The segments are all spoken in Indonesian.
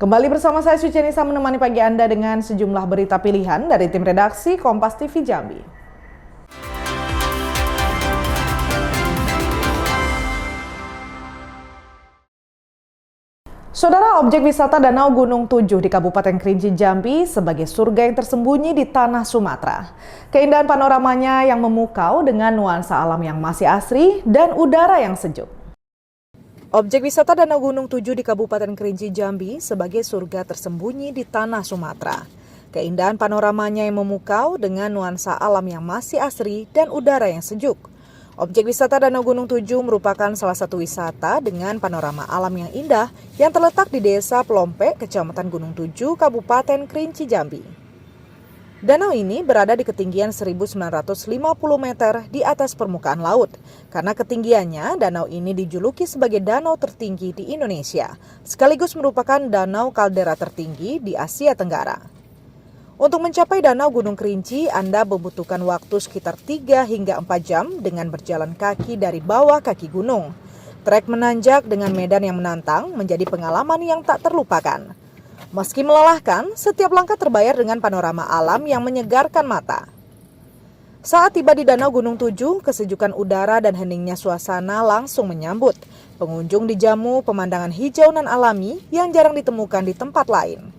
Kembali bersama saya Suci Nisa menemani pagi Anda dengan sejumlah berita pilihan dari tim redaksi Kompas TV Jambi. Saudara, objek wisata Danau Gunung Tujuh di Kabupaten Kerinci Jambi sebagai surga yang tersembunyi di tanah Sumatera. Keindahan panoramanya yang memukau dengan nuansa alam yang masih asri dan udara yang sejuk. Objek wisata Danau Gunung Tujuh di Kabupaten Kerinci Jambi sebagai surga tersembunyi di tanah Sumatera. Keindahan panoramanya yang memukau dengan nuansa alam yang masih asri dan udara yang sejuk. Objek wisata Danau Gunung Tujuh merupakan salah satu wisata dengan panorama alam yang indah yang terletak di Desa Pelompe, Kecamatan Gunung Tujuh, Kabupaten Kerinci Jambi. Danau ini berada di ketinggian 1950 meter di atas permukaan laut. Karena ketinggiannya, danau ini dijuluki sebagai danau tertinggi di Indonesia, sekaligus merupakan danau kaldera tertinggi di Asia Tenggara. Untuk mencapai Danau Gunung Kerinci, Anda membutuhkan waktu sekitar 3 hingga 4 jam dengan berjalan kaki dari bawah kaki gunung. Trek menanjak dengan medan yang menantang menjadi pengalaman yang tak terlupakan. Meski melelahkan, setiap langkah terbayar dengan panorama alam yang menyegarkan mata. Saat tiba di Danau Gunung Tujuh, kesejukan udara dan heningnya suasana langsung menyambut. Pengunjung dijamu pemandangan hijau nan alami yang jarang ditemukan di tempat lain.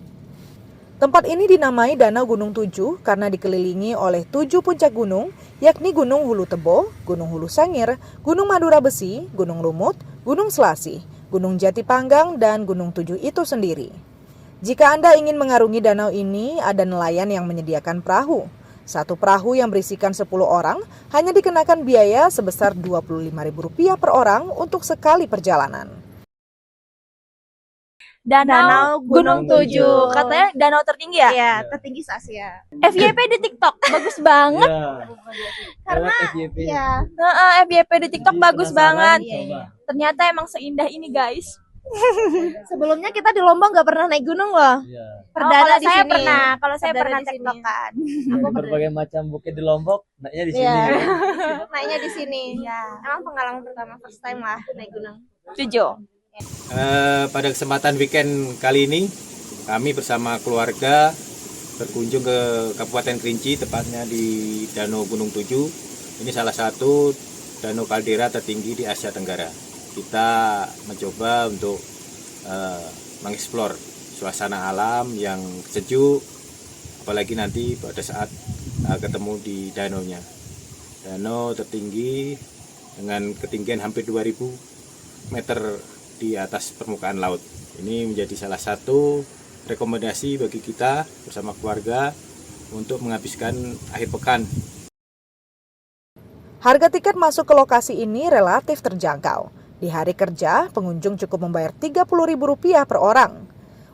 Tempat ini dinamai Danau Gunung Tujuh karena dikelilingi oleh 7 puncak gunung, yakni Gunung Hulu Tebo, Gunung Hulu Sangir, Gunung Madura Besi, Gunung Lumut, Gunung Selasih, Gunung Jati Panggang, dan Gunung Tujuh itu sendiri. Jika Anda ingin mengarungi danau ini, ada nelayan yang menyediakan perahu. Satu perahu yang berisikan 10 orang hanya dikenakan biaya sebesar Rp25.000 per orang untuk sekali perjalanan. Danau Gunung Tujuh, katanya danau tertinggi ya? Iya, tertinggi se-Asia. FYP di TikTok bagus banget. Karena ya, FYP di TikTok bagus banget. Iya. Ternyata emang seindah ini, guys. sebelumnya kita di Lombok nggak pernah naik gunung loh. Kalau Perdana di saya sini. pernah, kalau saya Perdana pernah di sini. tektokan. Dari berbagai macam bukit di Lombok, naiknya di sini. Iya. Naiknya di sini. Iya. Emang pengalaman pertama first time lah naik gunung. Tujuh. Pada kesempatan weekend kali ini, kami bersama keluarga berkunjung ke Kabupaten Kerinci, tepatnya di Danau Gunung Tujuh. Ini salah satu danau kaldera tertinggi di Asia Tenggara. Kita mencoba untuk mengeksplor suasana alam yang sejuk, apalagi nanti pada saat ketemu di danaunya. Danau tertinggi dengan ketinggian hampir 2000 meter di atas permukaan laut. Ini menjadi salah satu rekomendasi bagi kita bersama keluarga untuk menghabiskan akhir pekan. Harga tiket masuk ke lokasi ini relatif terjangkau. Di hari kerja, pengunjung cukup membayar Rp30.000 per orang.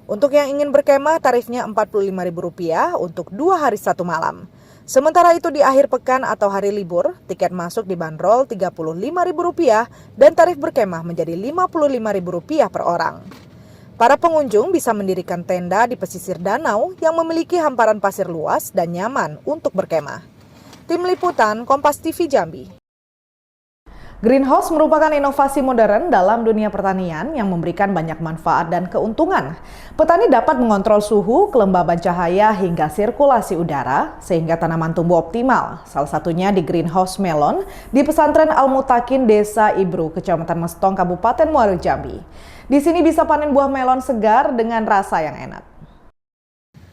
Untuk yang ingin berkemah, tarifnya Rp45.000 untuk 2 hari 1 malam. Sementara itu di akhir pekan atau hari libur, tiket masuk dibanderol Rp35.000 dan tarif berkemah menjadi Rp55.000 per orang. Para pengunjung bisa mendirikan tenda di pesisir danau yang memiliki hamparan pasir luas dan nyaman untuk berkemah. Tim Liputan Kompas TV Jambi. Greenhouse merupakan inovasi modern dalam dunia pertanian yang memberikan banyak manfaat dan keuntungan. Petani dapat mengontrol suhu, kelembaban cahaya, hingga sirkulasi udara sehingga tanaman tumbuh optimal. Salah satunya di Greenhouse Melon di Pesantren Al-Mutakin, Desa Ibru, Kecamatan Mestong, Kabupaten Muaro Jambi. Di sini bisa panen buah melon segar dengan rasa yang enak.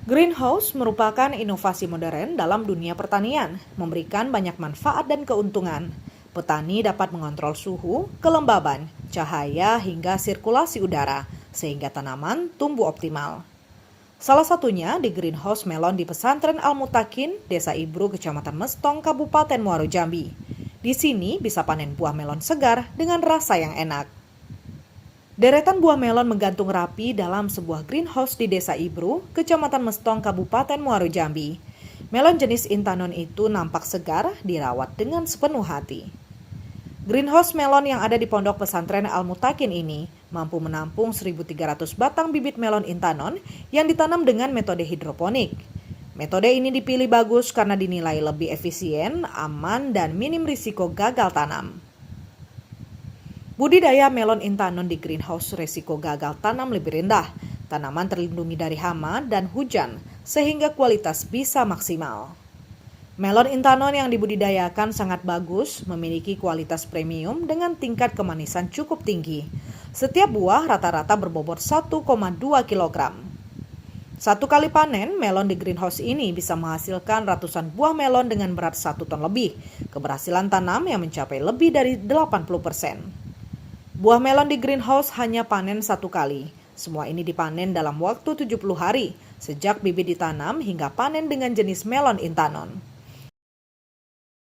Greenhouse merupakan inovasi modern dalam dunia pertanian, memberikan banyak manfaat dan keuntungan. Petani dapat mengontrol suhu, kelembaban, cahaya, hingga sirkulasi udara, sehingga tanaman tumbuh optimal. Salah satunya di Greenhouse Melon di Pesantren Al-Mutakin, Desa Ibru, Kecamatan Mestong, Kabupaten Muaro Jambi. Di sini bisa panen buah melon segar dengan rasa yang enak. Deretan buah melon menggantung rapi dalam sebuah greenhouse di Desa Ibru, Kecamatan Mestong, Kabupaten Muaro Jambi. Melon jenis Intanon itu nampak segar, dirawat dengan sepenuh hati. Greenhouse melon yang ada di Pondok Pesantren Al-Mutakin ini mampu menampung 1.300 batang bibit melon Intanon yang ditanam dengan metode hidroponik. Metode ini dipilih bagus karena dinilai lebih efisien, aman, dan minim risiko gagal tanam. Budidaya melon Intanon di greenhouse risiko gagal tanam lebih rendah. Tanaman terlindungi dari hama dan hujan sehingga kualitas bisa maksimal. Melon Intanon yang dibudidayakan sangat bagus, memiliki kualitas premium dengan tingkat kemanisan cukup tinggi. Setiap buah rata-rata berbobot 1,2 kg. Satu kali panen, melon di greenhouse ini bisa menghasilkan ratusan buah melon dengan berat 1 ton lebih. Keberhasilan tanam yang mencapai lebih dari 80%. Buah melon di greenhouse hanya panen 1 kali. Semua ini dipanen dalam waktu 70 hari, sejak bibit ditanam hingga panen dengan jenis melon Intanon.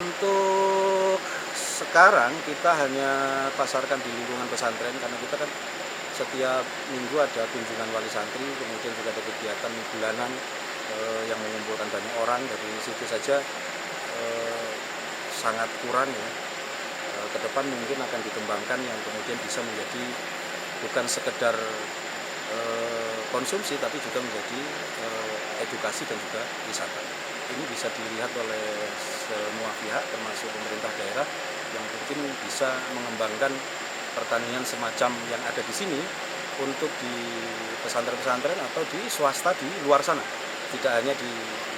Untuk sekarang kita hanya pasarkan di lingkungan pesantren karena kita kan setiap minggu ada kunjungan wali santri, kemudian juga ada kegiatan bulanan yang mengumpulkan banyak orang. Dari situ saja sangat kurang ya. Ke depan mungkin akan dikembangkan yang kemudian bisa menjadi bukan sekedar konsumsi tapi juga menjadi edukasi dan juga wisata. Ini bisa dilihat oleh semua pihak termasuk pemerintah daerah yang mungkin bisa mengembangkan pertanian semacam yang ada di sini untuk di pesantren-pesantren atau di swasta di luar sana, tidak hanya di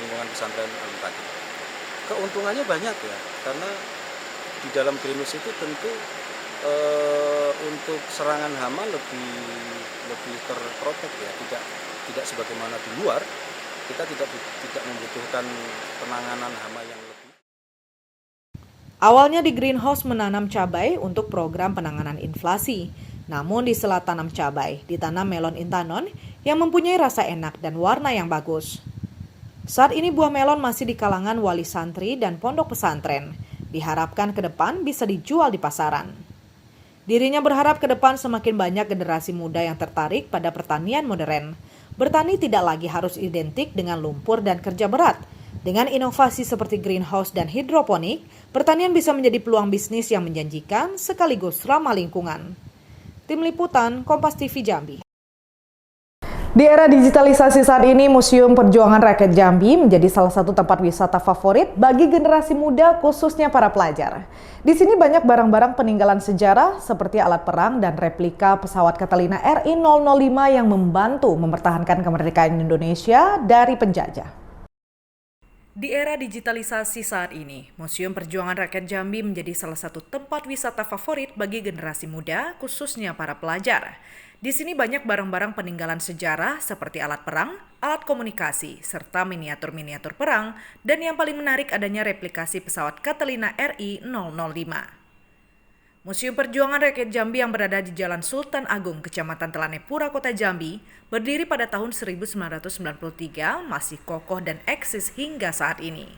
lingkungan pesantren Al-Muqaddim. Keuntungannya banyak ya, karena di dalam greenhouse itu tentu untuk serangan hama lebih terprotek ya, tidak sebagaimana di luar. Kita tidak membutuhkan penanganan hama yang lebih. Awalnya di greenhouse menanam cabai untuk program penanganan inflasi. Namun di sela tanam cabai, ditanam melon Intanon yang mempunyai rasa enak dan warna yang bagus. Saat ini buah melon masih di kalangan wali santri dan pondok pesantren. Diharapkan ke depan bisa dijual di pasaran. Dirinya berharap ke depan semakin banyak generasi muda yang tertarik pada pertanian modern. Bertani tidak lagi harus identik dengan lumpur dan kerja berat. Dengan inovasi seperti greenhouse dan hidroponik, pertanian bisa menjadi peluang bisnis yang menjanjikan sekaligus ramah lingkungan. Tim Liputan, Kompas TV Jambi. Di era digitalisasi saat ini, Museum Perjuangan Rakyat Jambi menjadi salah satu tempat wisata favorit bagi generasi muda, khususnya para pelajar. Di sini banyak barang-barang peninggalan sejarah seperti alat perang dan replika pesawat Catalina RI-005 yang membantu mempertahankan kemerdekaan Indonesia dari penjajah. Di era digitalisasi saat ini, Museum Perjuangan Rakyat Jambi menjadi salah satu tempat wisata favorit bagi generasi muda, khususnya para pelajar. Di sini banyak barang-barang peninggalan sejarah seperti alat perang, alat komunikasi, serta miniatur-miniatur perang, dan yang paling menarik adanya replikasi pesawat Catalina RI-005. Museum Perjuangan Rakyat Jambi yang berada di Jalan Sultan Agung, Kecamatan Telanepura, Kota Jambi, berdiri pada tahun 1993, masih kokoh dan eksis hingga saat ini.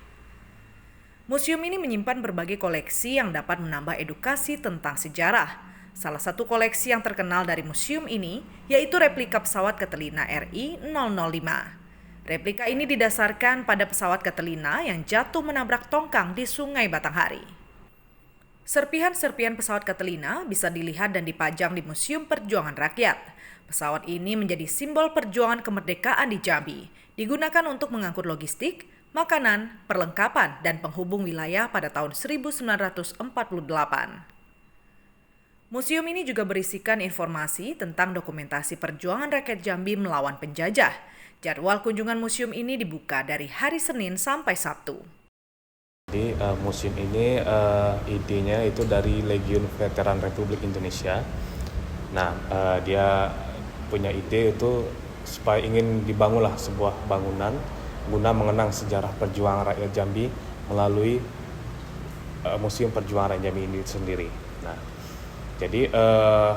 Museum ini menyimpan berbagai koleksi yang dapat menambah edukasi tentang sejarah. Salah satu koleksi yang terkenal dari museum ini yaitu replika pesawat Catalina RI-005. Replika ini didasarkan pada pesawat Catalina yang jatuh menabrak tongkang di Sungai Batanghari. Serpihan-serpihan pesawat Catalina bisa dilihat dan dipajang di Museum Perjuangan Rakyat. Pesawat ini menjadi simbol perjuangan kemerdekaan di Jambi, digunakan untuk mengangkut logistik, makanan, perlengkapan, dan penghubung wilayah pada tahun 1948. Museum ini juga berisikan informasi tentang dokumentasi perjuangan rakyat Jambi melawan penjajah. Jadwal kunjungan museum ini dibuka dari hari Senin sampai Sabtu. Jadi museum ini idenya itu dari Legiun Veteran Republik Indonesia. Nah, dia punya ide itu supaya ingin dibangunlah sebuah bangunan guna mengenang sejarah perjuangan rakyat Jambi melalui Museum Perjuangan Rakyat Jambi ini sendiri. Nah, jadi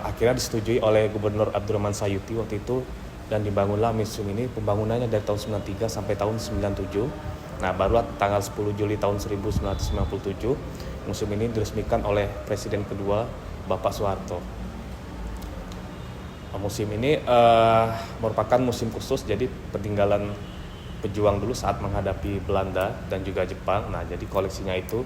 akhirnya disetujui oleh Gubernur Abdurrahman Sayuti waktu itu dan dibangunlah museum ini. Pembangunannya dari tahun 93 sampai tahun 97. Nah, barulah tanggal 10 Juli tahun 1997 museum ini diresmikan oleh Presiden kedua Bapak Soeharto. Museum ini merupakan museum khusus, jadi peninggalan pejuang dulu saat menghadapi Belanda dan juga Jepang. Nah, jadi koleksinya itu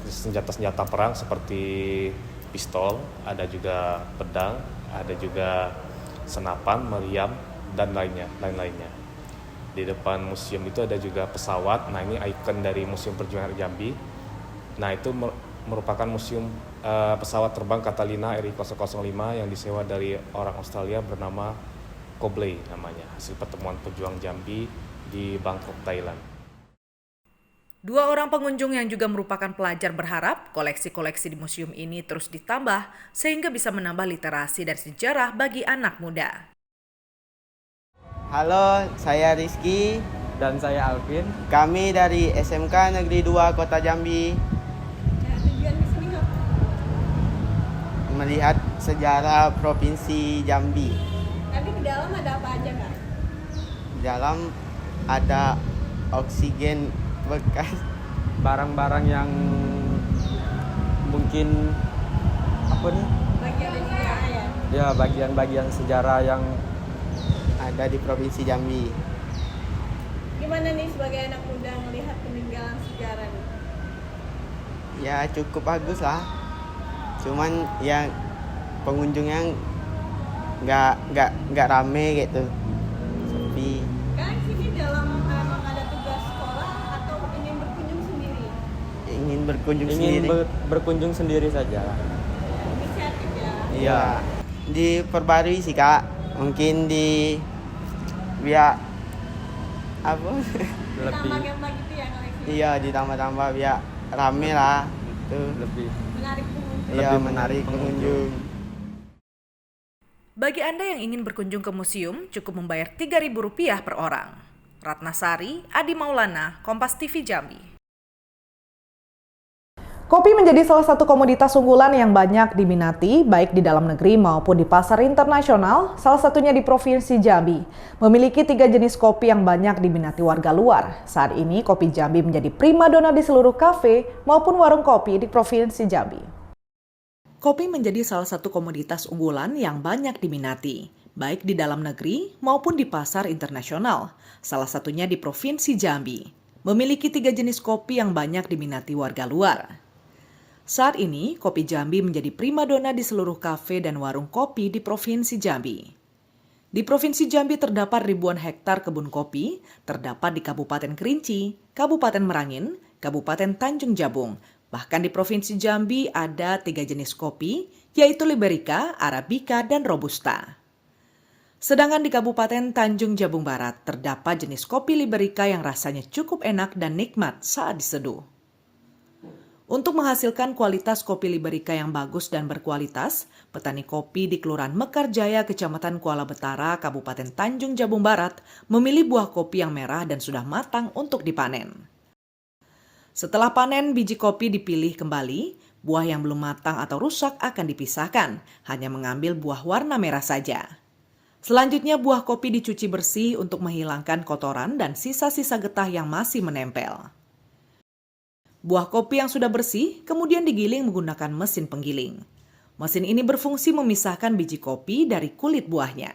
senjata-senjata perang seperti pistol, ada juga pedang, ada juga senapan, meriam, dan lain-lainnya. Di depan museum itu ada juga pesawat. Nah, ini ikon dari Museum Perjuangan Jambi. Nah, itu merupakan museum pesawat terbang Catalina RI-005 yang disewa dari orang Australia bernama Kobley namanya, hasil pertemuan pejuang Jambi di Bangkok, Thailand. Dua orang pengunjung yang juga merupakan pelajar berharap koleksi-koleksi di museum ini terus ditambah sehingga bisa menambah literasi dan sejarah bagi anak muda. Halo, saya Rizky. Dan saya Alvin. Kami dari SMK Negeri 2 Kota Jambi. Tujuan di sini apa? Melihat sejarah Provinsi Jambi. Nanti di dalam ada apa aja Kak? Di dalam ada oksigen bekas. Barang-barang yang mungkin apa nih? Bagian dari sejarah ya? Ya, bagian-bagian sejarah yang Ada di Provinsi Jambi. Gimana nih sebagai anak muda melihat peninggalan sejarah nih? Ya cukup bagus lah. Cuman yang pengunjungnya nggak rame gitu. Sepi. Kan sini dalam emang ada tugas sekolah atau ingin berkunjung sendiri? Ingin berkunjung ingin sendiri. berkunjung sendiri saja. Inisiatif ya? Iya. Diperbarui sih Kak. Mungkin di biar apa? Lebih Tambah-tambah gitu ya koleksi? Iya, ditambah-tambah biar rame lah. Itu lebih Menarik pengunjung. iya lebih menarik pengunjung. Bagi Anda yang ingin berkunjung ke museum, cukup membayar Rp3.000 per orang. Ratnasari, Adi Maulana, Kompas TV Jambi. Kopi menjadi salah satu komoditas unggulan yang banyak diminati baik di dalam negeri maupun di pasar internasional, salah satunya di Provinsi Jambi. Memiliki 3 jenis kopi yang banyak diminati warga luar. Saat ini kopi Jambi menjadi primadona di seluruh kafe maupun warung kopi di Provinsi Jambi. Kopi menjadi salah satu komoditas unggulan yang banyak diminati, baik di dalam negeri maupun di pasar internasional, salah satunya di Provinsi Jambi. Memiliki 3 jenis kopi yang banyak diminati warga luar. Saat ini, kopi Jambi menjadi primadona di seluruh kafe dan warung kopi di Provinsi Jambi. Di Provinsi Jambi terdapat ribuan hektar kebun kopi, terdapat di Kabupaten Kerinci, Kabupaten Merangin, Kabupaten Tanjung Jabung. Bahkan di Provinsi Jambi ada 3 jenis kopi, yaitu Liberica, Arabica, dan Robusta. Sedangkan di Kabupaten Tanjung Jabung Barat terdapat jenis kopi Liberica yang rasanya cukup enak dan nikmat saat diseduh. Untuk menghasilkan kualitas kopi Liberica yang bagus dan berkualitas, petani kopi di Kelurahan Mekarjaya, Kecamatan Kuala Betara, Kabupaten Tanjung Jabung Barat, memilih buah kopi yang merah dan sudah matang untuk dipanen. Setelah panen, biji kopi dipilih kembali, buah yang belum matang atau rusak akan dipisahkan, hanya mengambil buah warna merah saja. Selanjutnya, buah kopi dicuci bersih untuk menghilangkan kotoran dan sisa-sisa getah yang masih menempel. Buah kopi yang sudah bersih kemudian digiling menggunakan mesin penggiling. Mesin ini berfungsi memisahkan biji kopi dari kulit buahnya.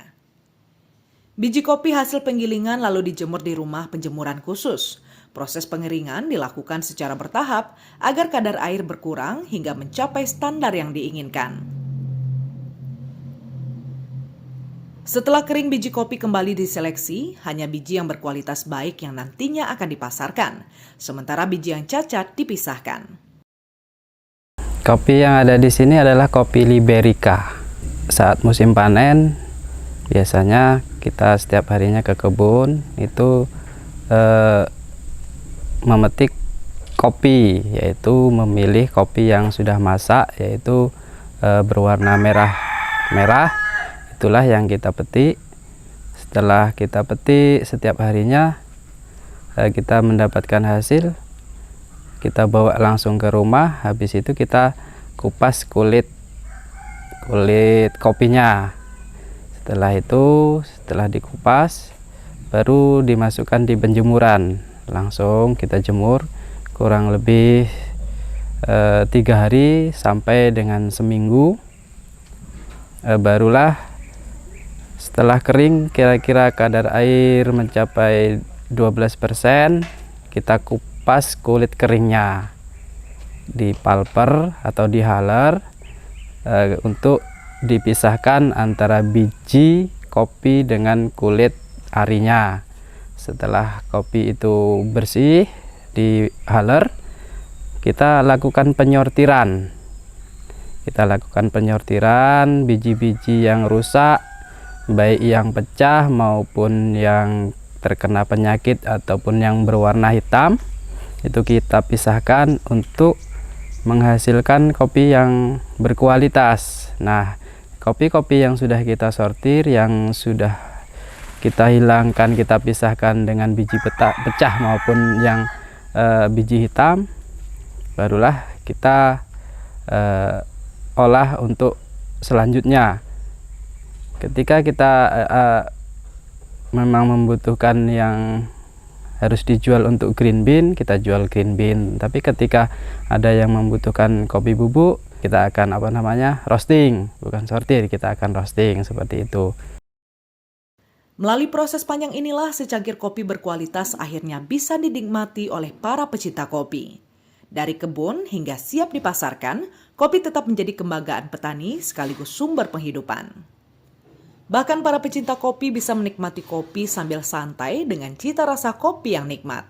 Biji kopi hasil penggilingan lalu dijemur di rumah penjemuran khusus. Proses pengeringan dilakukan secara bertahap agar kadar air berkurang hingga mencapai standar yang diinginkan. Setelah kering, biji kopi kembali diseleksi, hanya biji yang berkualitas baik yang nantinya akan dipasarkan, sementara biji yang cacat dipisahkan. Kopi yang ada di sini adalah kopi Liberica. Saat musim panen, biasanya kita setiap harinya ke kebun itu memetik kopi, yaitu memilih kopi yang sudah masak, yaitu berwarna merah. Itulah yang kita petik. Setelah kita petik setiap harinya, kita mendapatkan hasil, kita bawa langsung ke rumah. Habis itu kita kupas kulit kopinya. Setelah dikupas, baru dimasukkan di penjemuran. Langsung kita jemur kurang lebih 3 hari sampai dengan seminggu. Barulah setelah kering, kira-kira kadar air mencapai 12%, kita kupas kulit keringnya di pulper atau di haler untuk dipisahkan antara biji kopi dengan kulit arinya. Setelah kopi itu bersih di haler, kita lakukan penyortiran. Biji-biji yang rusak baik yang pecah maupun yang terkena penyakit ataupun yang berwarna hitam, itu kita pisahkan untuk menghasilkan kopi yang berkualitas. Nah, kopi-kopi yang sudah kita sortir, yang sudah kita hilangkan, kita pisahkan dengan biji pecah maupun yang biji hitam, barulah kita olah untuk selanjutnya. Ketika kita memang membutuhkan yang harus dijual untuk green bean, kita jual green bean. Tapi ketika ada yang membutuhkan kopi bubuk, kita akan roasting, bukan sortir, kita akan roasting seperti itu. Melalui proses panjang inilah secangkir kopi berkualitas akhirnya bisa dinikmati oleh para pecinta kopi. Dari kebun hingga siap dipasarkan, kopi tetap menjadi kebanggaan petani sekaligus sumber penghidupan. Bahkan para pecinta kopi bisa menikmati kopi sambil santai dengan cita rasa kopi yang nikmat.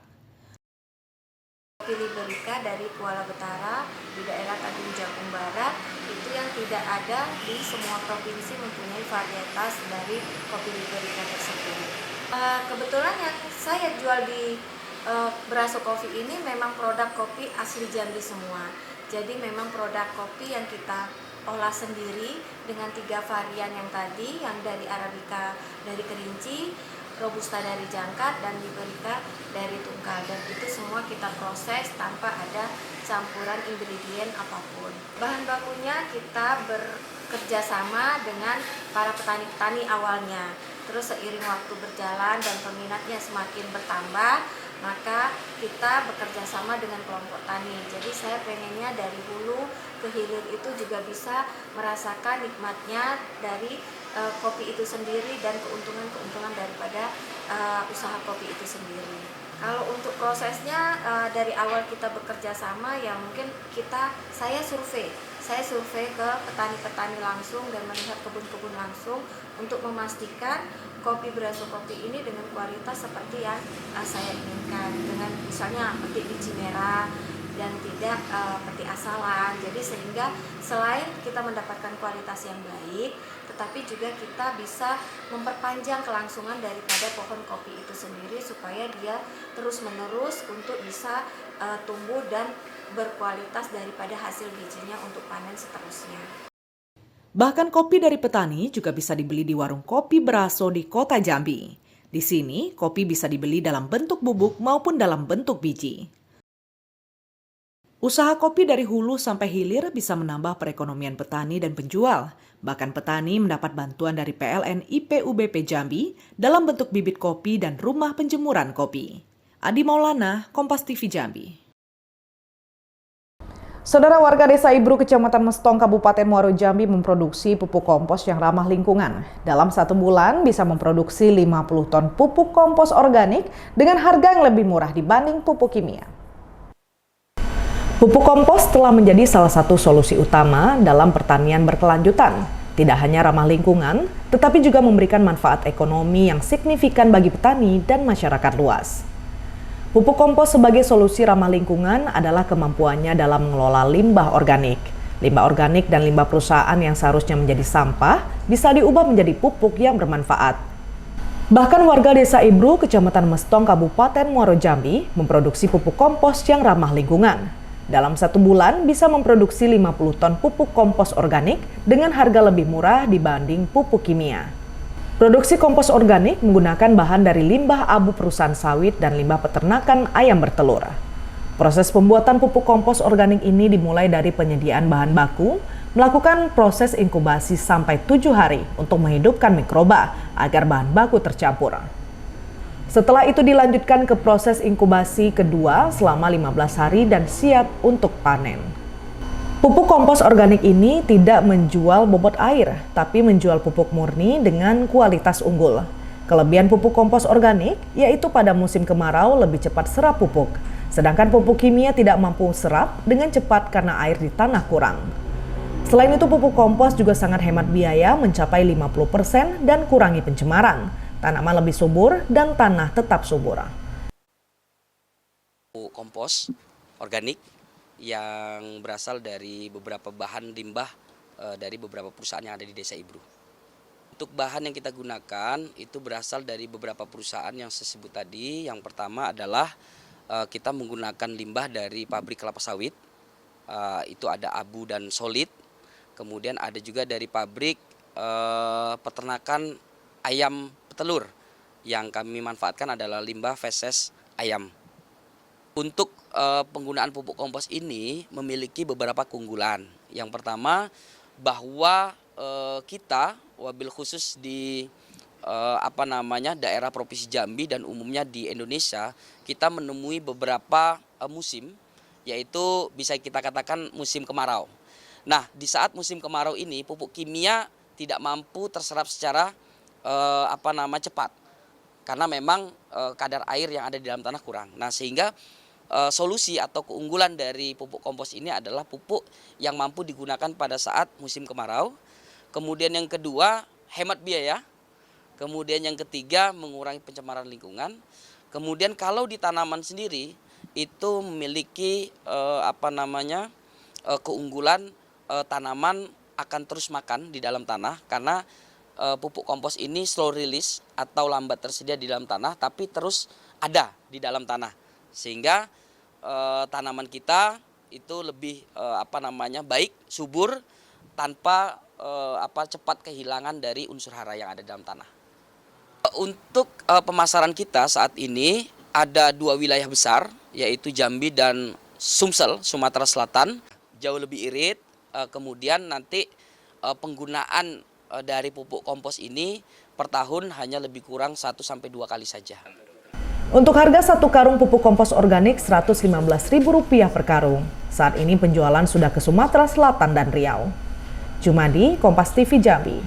Kopi Liberica dari Kuala Betara di daerah Tanjung Jabung Barat itu yang tidak ada di semua provinsi mempunyai varietas dari kopi Liberica tersebut. Kebetulan yang saya jual di Beraso Coffee ini memang produk kopi asli Jambi semua. Jadi memang produk kopi yang kita olah sendiri dengan 3 varian yang tadi, yang dari Arabica dari Kerinci, Robusta dari Jangkat, dan Liberica dari Tungkal. Dan itu semua kita proses tanpa ada campuran ingredien apapun. Bahan bakunya kita bekerja sama dengan para petani-petani awalnya. Terus seiring waktu berjalan dan peminatnya semakin bertambah, maka kita bekerja sama dengan kelompok tani. Jadi saya pengennya dari hulu ke hilir itu juga bisa merasakan nikmatnya dari kopi itu sendiri dan keuntungan-keuntungan daripada usaha kopi itu sendiri. Kalau untuk prosesnya dari awal kita bekerja sama, ya mungkin saya survei ke petani-petani langsung dan melihat kebun-kebun langsung untuk memastikan kopi Beraso Kopi ini dengan kualitas seperti yang saya inginkan, dengan misalnya petik biji merah dan tidak petik asalan. Jadi sehingga selain kita mendapatkan kualitas yang baik, tetapi juga kita bisa memperpanjang kelangsungan daripada pohon kopi itu sendiri supaya dia terus-menerus untuk bisa tumbuh dan berkualitas daripada hasil bijinya untuk panen seterusnya. Bahkan kopi dari petani juga bisa dibeli di warung kopi Beraso di Kota Jambi. Di sini, kopi bisa dibeli dalam bentuk bubuk maupun dalam bentuk biji. Usaha kopi dari hulu sampai hilir bisa menambah perekonomian petani dan penjual. Bahkan petani mendapat bantuan dari PLN IPUBP Jambi dalam bentuk bibit kopi dan rumah penjemuran kopi. Adi Maulana, Kompas TV Jambi. Saudara warga Desa Ibru, Kecamatan Mestong, Kabupaten Muaro Jambi memproduksi pupuk kompos yang ramah lingkungan. Dalam 1 bulan bisa memproduksi 50 ton pupuk kompos organik dengan harga yang lebih murah dibanding pupuk kimia. Pupuk kompos telah menjadi salah satu solusi utama dalam pertanian berkelanjutan. Tidak hanya ramah lingkungan, tetapi juga memberikan manfaat ekonomi yang signifikan bagi petani dan masyarakat luas. Pupuk kompos sebagai solusi ramah lingkungan adalah kemampuannya dalam mengelola limbah organik. Limbah organik dan limbah perusahaan yang seharusnya menjadi sampah bisa diubah menjadi pupuk yang bermanfaat. Bahkan warga Desa Ibru, Kecamatan Mestong, Kabupaten Muaro Jambi memproduksi pupuk kompos yang ramah lingkungan. Dalam 1 bulan bisa memproduksi 50 ton pupuk kompos organik dengan harga lebih murah dibanding pupuk kimia. Produksi kompos organik menggunakan bahan dari limbah abu perusahaan sawit dan limbah peternakan ayam bertelur. Proses pembuatan pupuk kompos organik ini dimulai dari penyediaan bahan baku, melakukan proses inkubasi sampai 7 hari untuk menghidupkan mikroba agar bahan baku tercampur. Setelah itu dilanjutkan ke proses inkubasi kedua selama 15 hari dan siap untuk panen. Pupuk kompos organik ini tidak menjual bobot air, tapi menjual pupuk murni dengan kualitas unggul. Kelebihan pupuk kompos organik yaitu pada musim kemarau lebih cepat serap pupuk, sedangkan pupuk kimia tidak mampu serap dengan cepat karena air di tanah kurang. Selain itu, pupuk kompos juga sangat hemat biaya mencapai 50% dan kurangi pencemaran. Tanaman lebih subur dan tanah tetap subur. Pupuk kompos organik yang berasal dari beberapa bahan limbah dari beberapa perusahaan yang ada di Desa Ibru. Untuk bahan yang kita gunakan itu berasal dari beberapa perusahaan yang saya sebut tadi. Yang pertama adalah kita menggunakan limbah dari pabrik kelapa sawit. Itu ada abu dan solid. Kemudian ada juga dari pabrik peternakan ayam petelur. Yang kami manfaatkan adalah limbah feses ayam. Untuk penggunaan pupuk kompos ini memiliki beberapa keunggulan. Yang pertama bahwa kita wabil khusus di daerah Provinsi Jambi dan umumnya di Indonesia, kita menemui beberapa musim, yaitu bisa kita katakan musim kemarau. Nah, di saat musim kemarau ini pupuk kimia tidak mampu terserap secara cepat karena memang kadar air yang ada di dalam tanah kurang. Nah, sehingga solusi atau keunggulan dari pupuk kompos ini adalah pupuk yang mampu digunakan pada saat musim kemarau. Kemudian yang kedua, hemat biaya. Kemudian yang ketiga, mengurangi pencemaran lingkungan. Kemudian kalau di tanaman sendiri itu memiliki keunggulan, tanaman akan terus makan di dalam tanah karena pupuk kompos ini slow release atau lambat tersedia di dalam tanah tapi terus ada di dalam tanah. Sehingga tanaman kita itu lebih baik, subur tanpa cepat kehilangan dari unsur hara yang ada dalam tanah. Untuk pemasaran kita saat ini ada 2 wilayah besar, yaitu Jambi dan Sumsel, Sumatera Selatan. Jauh lebih irit, kemudian nanti penggunaan dari pupuk kompos ini per tahun hanya lebih kurang 1-2 kali saja. Untuk harga 1 karung pupuk kompos organik Rp115.000 per karung. Saat ini penjualan sudah ke Sumatera Selatan dan Riau. Jumadi, Kompas TV Jambi.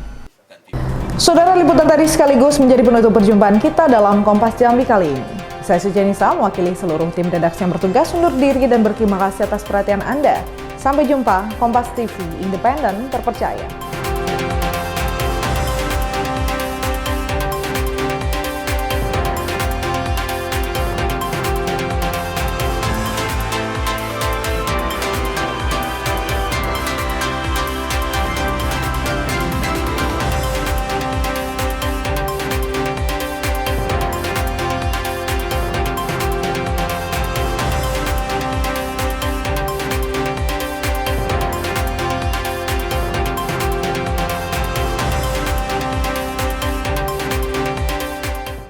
Saudara, liputan tadi sekaligus menjadi penutup perjumpaan kita dalam Kompas Jambi kali ini. Saya Sujanisa, mewakili seluruh tim redaksi yang bertugas undur diri dan berterima kasih atas perhatian Anda. Sampai jumpa, Kompas TV, independen, terpercaya.